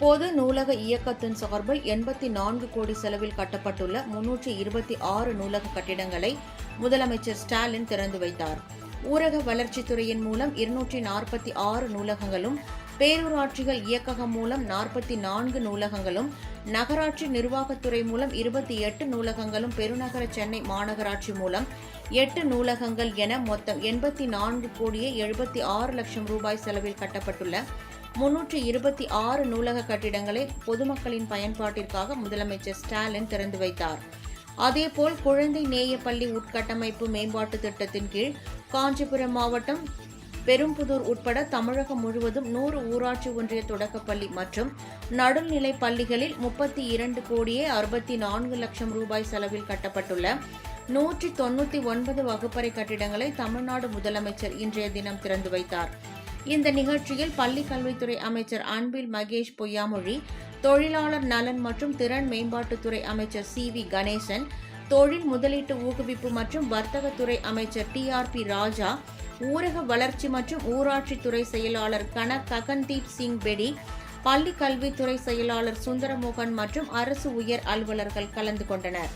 பொது நூலக இயக்கத்தின் சார்பில் 84 கோடி செலவில் கட்டப்பட்டுள்ள 326 நூலக கட்டிடங்களை முதலமைச்சர் ஸ்டாலின் திறந்து வைத்தார். ஊரக வளர்ச்சித்துறையின் மூலம் 246 நூலகங்களும், பேரூராட்சிகள் இயக்ககம் மூலம் 44 நூலகங்களும், நகராட்சி நிர்வாகத்துறை மூலம் 28 நூலகங்களும், பெருநகர சென்னை மாநகராட்சி மூலம் 8 நூலகங்கள் என மொத்தம் 84 கோடியே 76 லட்சம் ரூபாய் செலவில் கட்டப்பட்டுள்ள 326 நூலக கட்டிடங்களை பொதுமக்களின் பயன்பாட்டிற்காக முதலமைச்சர் ஸ்டாலின் திறந்து வைத்தார். அதேபோல் குழந்தை நேய பள்ளி உட்கட்டமைப்பு மேம்பாட்டு திட்டத்தின் கீழ் காஞ்சிபுரம் மாவட்டம் பெரும்புதூர் உட்பட தமிழகம் முழுவதும் 100 ஊராட்சி ஒன்றிய தொடக்கப்பள்ளி மற்றும் நடுநிலை பள்ளிகளில் 32 கோடியே 64 லட்சம் ரூபாய் செலவில் கட்டப்பட்டுள்ள 199 வகுப்பறை கட்டிடங்களை தமிழ்நாடு முதலமைச்சர் இன்றைய தினம் திறந்து வைத்தார். இந்த நிகழ்ச்சியில் பள்ளிக் கல்வித்துறை அமைச்சர் அன்பில் மகேஷ் பொய்யாமொழி, தொழிலாளர் நலன் மற்றும் திறன் மேம்பாட்டுத்துறை அமைச்சர் சி.வி. கணேசன், தொழில் முதலீட்டு ஊக்குவிப்பு மற்றும் வர்த்தகத்துறை அமைச்சர் டி.ஆர்.பி. ராஜா, ஊரக வளர்ச்சி மற்றும் ஊராட்சித்துறை செயலாளர் ககன்தீப் சிங் பெடி, பள்ளிக் கல்வித்துறை செயலாளர் சுந்தரமோகன் மற்றும் அரசு உயர் அலுவலர்கள் கலந்து கொண்டனர்.